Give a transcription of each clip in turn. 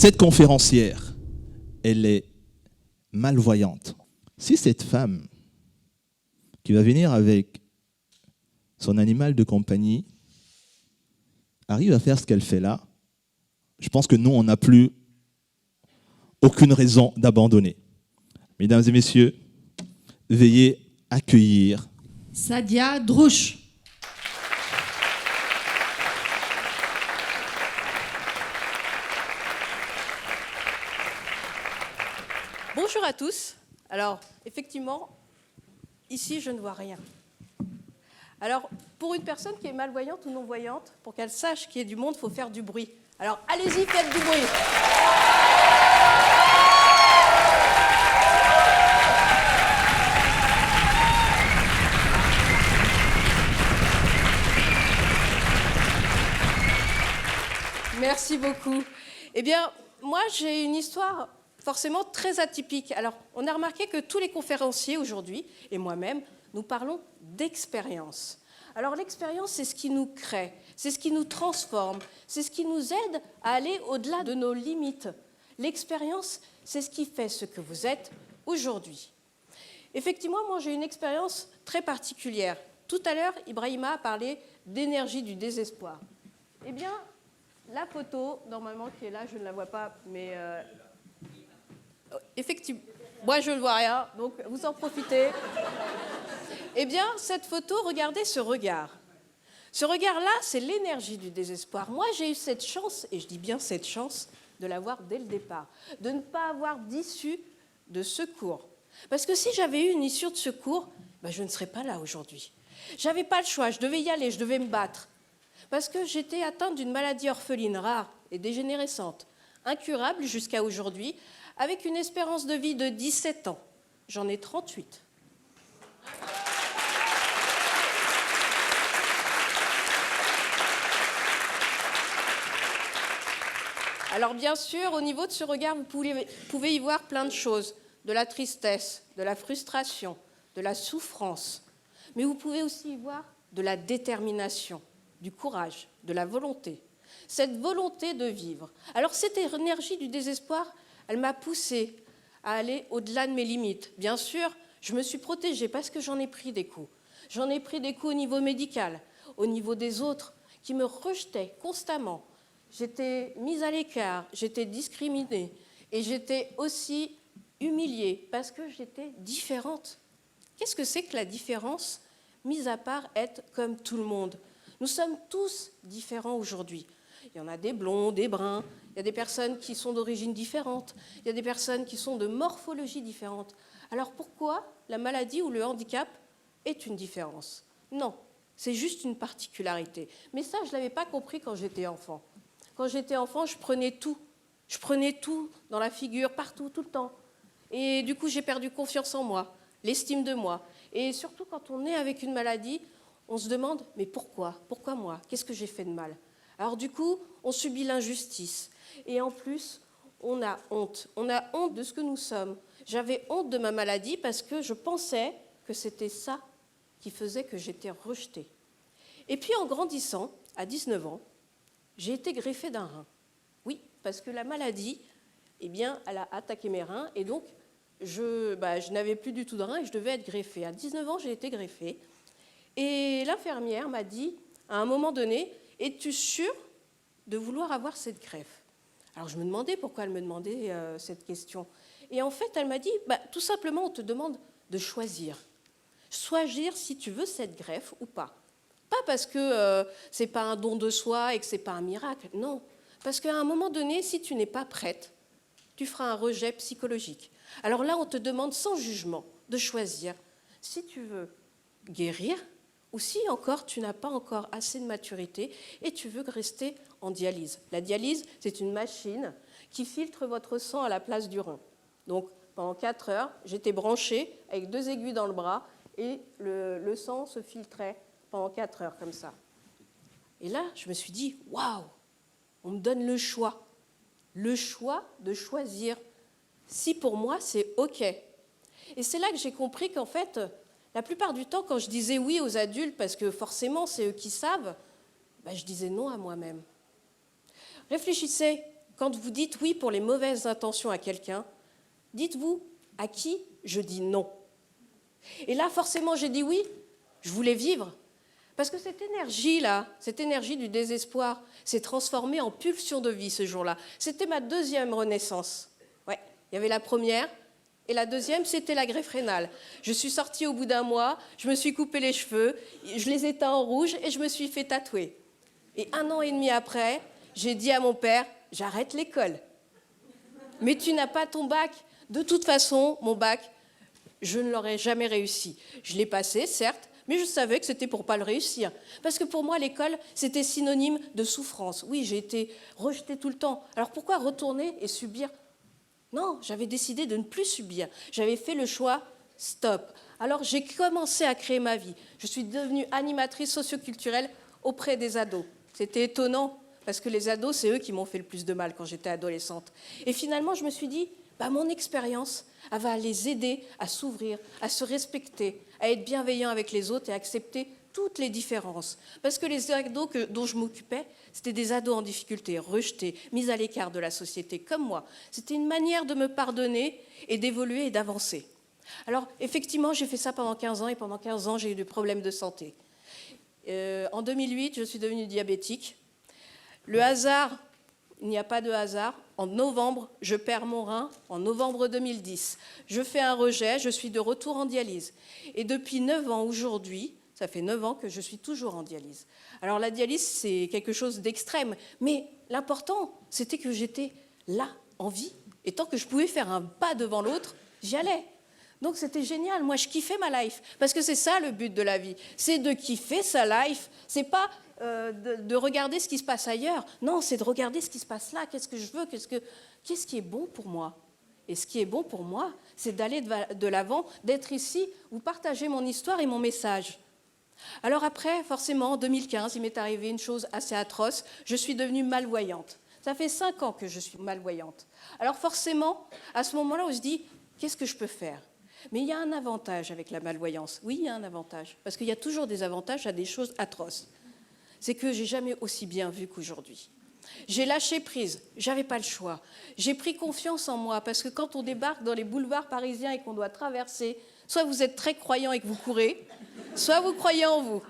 cette conférencière, elle est malvoyante. Si cette femme qui va venir avec son animal de compagnie arrive à faire ce qu'elle fait là, je pense que nous, on n'a plus aucune raison d'abandonner. Mesdames et messieurs, veuillez accueillir Sadia Drouche. Bonjour à tous. Alors, effectivement, ici, je ne vois rien. Alors, pour une personne qui est malvoyante ou non-voyante, pour qu'elle sache qu'il y a du monde, il faut faire du bruit. Alors, allez-y, faites du bruit. Merci beaucoup. Eh bien, moi, j'ai une histoire forcément très atypique. Alors, on a remarqué que tous les conférenciers aujourd'hui, et moi-même, nous parlons d'expérience. Alors, l'expérience, c'est ce qui nous crée, c'est ce qui nous transforme, c'est ce qui nous aide à aller au-delà de nos limites. L'expérience, c'est ce qui fait ce que vous êtes aujourd'hui. Effectivement, moi, j'ai une expérience très particulière. Tout à l'heure, Ibrahima a parlé d'énergie du désespoir. Eh bien, la photo, normalement, qui est là, je ne la vois pas, mais effectivement, moi, je ne vois rien, donc vous en profitez. Eh bien, cette photo, regardez ce regard. Ce regard-là, c'est l'énergie du désespoir. Moi, j'ai eu cette chance, et je dis bien cette chance, de l'avoir dès le départ, de ne pas avoir d'issue de secours. Parce que si j'avais eu une issue de secours, je ne serais pas là aujourd'hui. Je n'avais pas le choix, je devais y aller, je devais me battre. Parce que j'étais atteinte d'une maladie orpheline rare et dégénérescente, incurable jusqu'à aujourd'hui, avec une espérance de vie de 17 ans. J'en ai 38. Alors bien sûr, au niveau de ce regard, vous pouvez y voir plein de choses. De la tristesse, de la frustration, de la souffrance. Mais vous pouvez aussi y voir de la détermination, du courage, de la volonté. Cette volonté de vivre. Alors cette énergie du désespoir, elle m'a poussée à aller au-delà de mes limites. Bien sûr, je me suis protégée parce que j'en ai pris des coups. J'en ai pris des coups au niveau médical, au niveau des autres qui me rejetaient constamment. J'étais mise à l'écart, j'étais discriminée et j'étais aussi humiliée parce que j'étais différente. Qu'est-ce que c'est que la différence, mis à part être comme tout le monde ? Nous sommes tous différents aujourd'hui. Il y en a des blonds, des bruns, il y a des personnes qui sont d'origine différente, il y a des personnes qui sont de morphologie différente. Alors pourquoi la maladie ou le handicap est une différence ? Non, c'est juste une particularité. Mais ça, je ne l'avais pas compris quand j'étais enfant. Quand j'étais enfant, je prenais tout. Je prenais tout dans la figure, partout, tout le temps. Et du coup, j'ai perdu confiance en moi, l'estime de moi. Et surtout, quand on est avec une maladie, on se demande, mais pourquoi ? Pourquoi moi ? Qu'est-ce que j'ai fait de mal ? Alors du coup, on subit l'injustice. Et en plus, on a honte. On a honte de ce que nous sommes. J'avais honte de ma maladie parce que je pensais que c'était ça qui faisait que j'étais rejetée. Et puis en grandissant, à 19 ans, j'ai été greffée d'un rein. Oui, parce que la maladie, elle a attaqué mes reins. Et donc, je n'avais plus du tout de rein et je devais être greffée. À 19 ans, j'ai été greffée. Et l'infirmière m'a dit, à un moment donné, « Es-tu sûre de vouloir avoir cette greffe ?» Alors je me demandais pourquoi elle me demandait cette question. Et en fait, elle m'a dit, tout simplement, on te demande de choisir. Choisir si tu veux cette greffe ou pas. Pas parce que ce n'est pas un don de soi et que ce n'est pas un miracle, non. Parce qu'à un moment donné, si tu n'es pas prête, tu feras un rejet psychologique. Alors là, on te demande sans jugement de choisir si tu veux guérir ou si encore tu n'as pas encore assez de maturité et tu veux rester en dialyse. La dialyse, c'est une machine qui filtre votre sang à la place du rein. Donc pendant 4 heures, j'étais branchée avec 2 aiguilles dans le bras et le sang se filtrait pendant 4 heures comme ça. Et là, je me suis dit, waouh, on me donne le choix de choisir si pour moi c'est OK. Et c'est là que j'ai compris qu'en fait, la plupart du temps, quand je disais oui aux adultes, parce que forcément c'est eux qui savent, je disais non à moi-même. Réfléchissez, quand vous dites oui pour les mauvaises intentions à quelqu'un, dites-vous à qui je dis non. Et là, forcément, j'ai dit oui, je voulais vivre. Parce que cette énergie-là, cette énergie du désespoir, s'est transformée en pulsion de vie ce jour-là. C'était ma deuxième renaissance. Ouais, il y avait la première, et la deuxième, c'était la greffe rénale. Je suis sortie au bout d'un mois, je me suis coupé les cheveux, je les ai teints en rouge et je me suis fait tatouer. Et 1 an et demi après, j'ai dit à mon père, j'arrête l'école. Mais tu n'as pas ton bac. De toute façon, mon bac, je ne l'aurais jamais réussi. Je l'ai passé, certes, mais je savais que c'était pour ne pas le réussir. Parce que pour moi, l'école, c'était synonyme de souffrance. Oui, j'ai été rejetée tout le temps. Alors pourquoi retourner et subir ? Non, j'avais décidé de ne plus subir. J'avais fait le choix, stop. Alors j'ai commencé à créer ma vie. Je suis devenue animatrice socioculturelle auprès des ados. C'était étonnant, parce que les ados, c'est eux qui m'ont fait le plus de mal quand j'étais adolescente. Et finalement, je me suis dit, mon expérience, elle va les aider à s'ouvrir, à se respecter, à être bienveillant avec les autres et à accepter toutes les différences. Parce que les ados dont je m'occupais, c'était des ados en difficulté, rejetés, mis à l'écart de la société, comme moi. C'était une manière de me pardonner et d'évoluer et d'avancer. Alors, effectivement, j'ai fait ça pendant 15 ans, et pendant 15 ans, j'ai eu des problèmes de santé. En 2008, je suis devenue diabétique. Le hasard, il n'y a pas de hasard. En novembre, je perds mon rein, en novembre 2010. Je fais un rejet, je suis de retour en dialyse. Et depuis 9 ans aujourd'hui, ça fait 9 ans que je suis toujours en dialyse. Alors la dialyse, c'est quelque chose d'extrême, mais l'important, c'était que j'étais là, en vie. Et tant que je pouvais faire un pas devant l'autre, j'y allais. Donc c'était génial, moi je kiffais ma life, parce que c'est ça le but de la vie, c'est de kiffer sa life, c'est pas de regarder ce qui se passe ailleurs, non, c'est de regarder ce qui se passe là, qu'est-ce que je veux, qu'est-ce qui est bon pour moi. Et ce qui est bon pour moi, c'est d'aller de l'avant, d'être ici, vous partager mon histoire et mon message. Alors après, forcément, en 2015, il m'est arrivé une chose assez atroce, je suis devenue malvoyante. Ça fait 5 ans que je suis malvoyante. Alors forcément, à ce moment-là, on se dit, qu'est-ce que je peux faire ? Mais il y a un avantage avec la malvoyance. Oui, il y a un avantage. Parce qu'il y a toujours des avantages à des choses atroces. C'est que j'ai jamais aussi bien vu qu'aujourd'hui. J'ai lâché prise, j'avais pas le choix. J'ai pris confiance en moi, parce que quand on débarque dans les boulevards parisiens et qu'on doit traverser, soit vous êtes très croyant et que vous courez, soit vous croyez en vous.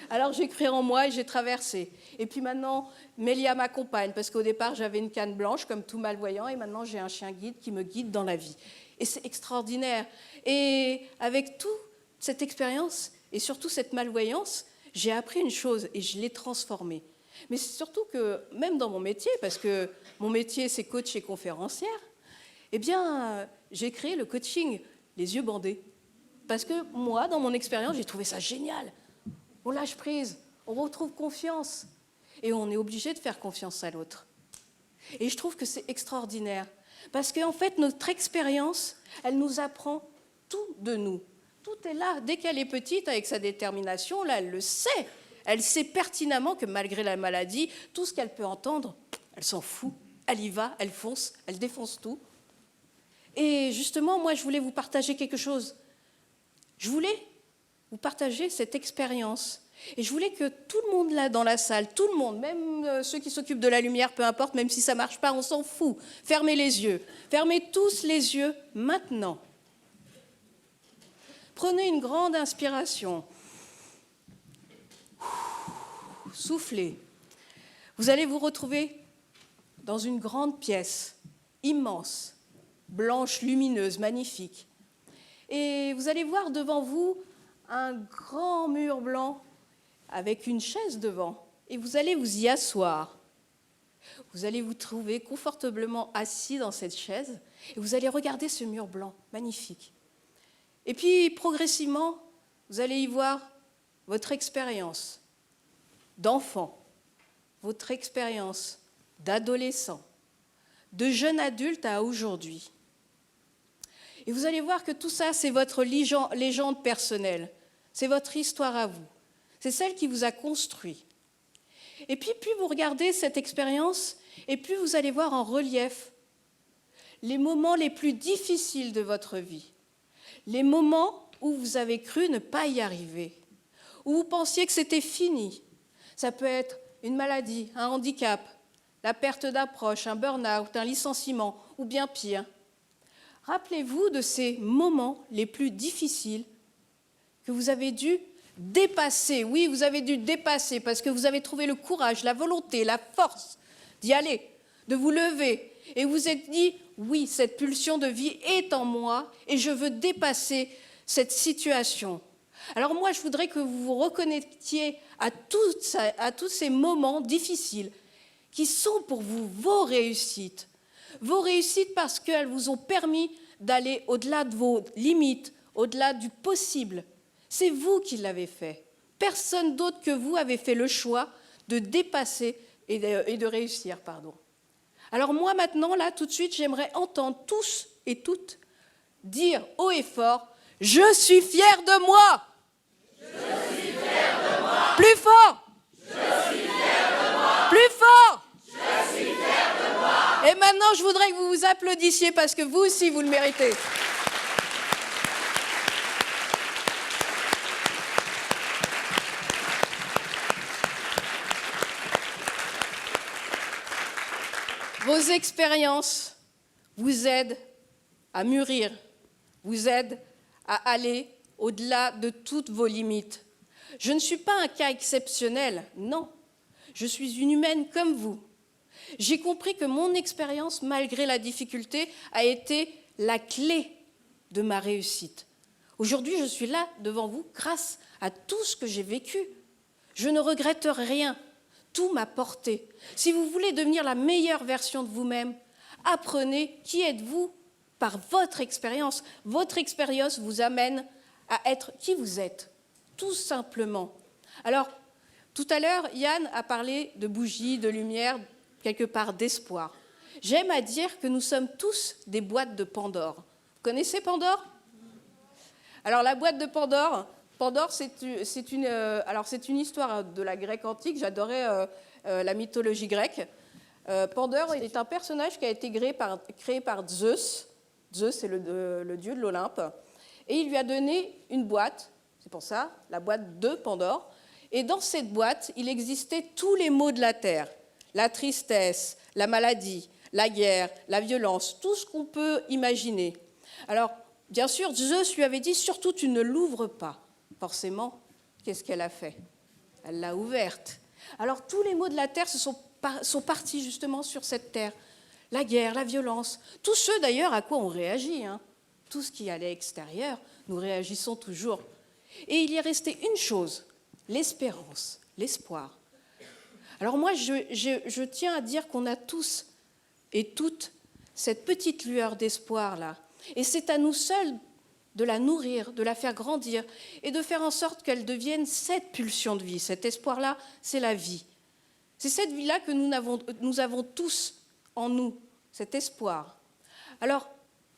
Alors j'ai cru en moi et j'ai traversé. Et puis maintenant, Mélia m'accompagne, parce qu'au départ, j'avais une canne blanche, comme tout malvoyant, et maintenant j'ai un chien guide qui me guide dans la vie. Et c'est extraordinaire. Et avec toute cette expérience, et surtout cette malvoyance, j'ai appris une chose, et je l'ai transformée. Mais c'est surtout que, même dans mon métier, parce que mon métier, c'est coach et conférencière, eh bien, j'ai créé le coaching les yeux bandés. Parce que moi, dans mon expérience, j'ai trouvé ça génial. On lâche prise, on retrouve confiance, et on est obligé de faire confiance à l'autre. Et je trouve que c'est extraordinaire, parce qu'en fait, notre expérience, elle nous apprend tout de nous. Tout est là. Dès qu'elle est petite, avec sa détermination, là, elle le sait. Elle sait pertinemment que malgré la maladie, tout ce qu'elle peut entendre, elle s'en fout. Elle y va, elle fonce, elle défonce tout. Et justement, moi, je voulais vous partager quelque chose. Je voulais vous partager cette expérience. Et je voulais que tout le monde là dans la salle, tout le monde, même ceux qui s'occupent de la lumière, peu importe, même si ça ne marche pas, on s'en fout. Fermez les yeux. Fermez tous les yeux maintenant. Prenez une grande inspiration. Soufflez. Vous allez vous retrouver dans une grande pièce, immense, blanche, lumineuse, magnifique. Et vous allez voir devant vous un grand mur blanc avec une chaise devant. Et vous allez vous y asseoir. Vous allez vous trouver confortablement assis dans cette chaise et vous allez regarder ce mur blanc, magnifique. Et puis, progressivement, vous allez y voir votre expérience d'enfant, votre expérience d'adolescent, de jeune adulte à aujourd'hui. Et vous allez voir que tout ça, c'est votre légende personnelle, c'est votre histoire à vous, c'est celle qui vous a construit. Et puis, plus vous regardez cette expérience, et plus vous allez voir en relief les moments les plus difficiles de votre vie, les moments où vous avez cru ne pas y arriver, où vous pensiez que c'était fini. Ça peut être une maladie, un handicap, la perte d'approche, un burn-out, un licenciement ou bien pire. Rappelez-vous de ces moments les plus difficiles que vous avez dû dépasser. Oui, vous avez dû dépasser parce que vous avez trouvé le courage, la volonté, la force d'y aller, de vous lever. Et vous vous êtes dit, oui, cette pulsion de vie est en moi et je veux dépasser cette situation. Alors moi, je voudrais que vous vous reconnectiez à tous ces moments difficiles qui sont pour vous vos réussites. Vos réussites parce qu'elles vous ont permis d'aller au-delà de vos limites, au-delà du possible. C'est vous qui l'avez fait. Personne d'autre que vous avait fait le choix de dépasser et de réussir. Alors moi maintenant, là, tout de suite, j'aimerais entendre tous et toutes dire haut et fort, « Je suis fière de moi !» Je suis fière de moi. Plus fort. Je suis fière de moi. Plus fort. Je suis fière de moi. Et maintenant, je voudrais que vous vous applaudissiez parce que vous aussi, vous le méritez. Vos expériences vous aident à mûrir, vous aident à aller au-delà de toutes vos limites. Je ne suis pas un cas exceptionnel, non. Je suis une humaine comme vous. J'ai compris que mon expérience, malgré la difficulté, a été la clé de ma réussite. Aujourd'hui, je suis là devant vous grâce à tout ce que j'ai vécu. Je ne regrette rien. Tout m'a porté. Si vous voulez devenir la meilleure version de vous-même, apprenez qui êtes-vous par votre expérience. Votre expérience vous amène à être qui vous êtes, tout simplement. Alors, tout à l'heure, Yann a parlé de bougies, de lumière, quelque part d'espoir. J'aime à dire que nous sommes tous des boîtes de Pandore. Vous connaissez Pandore ? Alors, la boîte de Pandore, c'est une histoire de la Grèce antique. J'adorais la mythologie grecque. Pandore est un personnage qui a été créé par Zeus. Zeus est le dieu de l'Olympe. Et il lui a donné une boîte, c'est pour ça, la boîte de Pandore. Et dans cette boîte, il existait tous les maux de la terre. La tristesse, la maladie, la guerre, la violence, tout ce qu'on peut imaginer. Alors, bien sûr, Zeus lui avait dit, surtout tu ne l'ouvres pas. Forcément, qu'est-ce qu'elle a fait ? Elle l'a ouverte. Alors, tous les maux de la terre sont partis justement sur cette terre. La guerre, la violence, tous ceux d'ailleurs à quoi on réagit, tout ce qui est à l'extérieur, nous réagissons toujours. Et il y est resté une chose, l'espérance, l'espoir. Alors moi, je tiens à dire qu'on a tous et toutes cette petite lueur d'espoir-là. Et c'est à nous seuls de la nourrir, de la faire grandir et de faire en sorte qu'elle devienne cette pulsion de vie. Cet espoir-là, c'est la vie. C'est cette vie-là que nous avons tous en nous, cet espoir. Alors,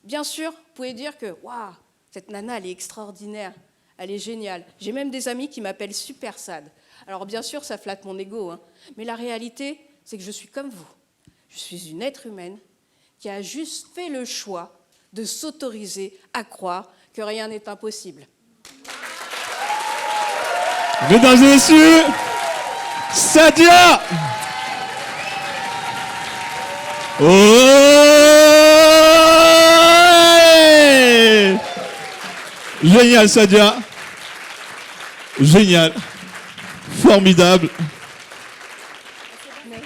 bien sûr, vous pouvez dire que « Waouh, cette nana, elle est extraordinaire, elle est géniale ». J'ai même des amis qui m'appellent Super Sad. Alors, bien sûr, ça flatte mon ego, mais la réalité, c'est que je suis comme vous. Je suis une être humaine qui a juste fait le choix de s'autoriser à croire que rien n'est impossible. Mesdames et messieurs, Sadia! Ouais! Génial, Sadia. Génial. Formidable. Merci.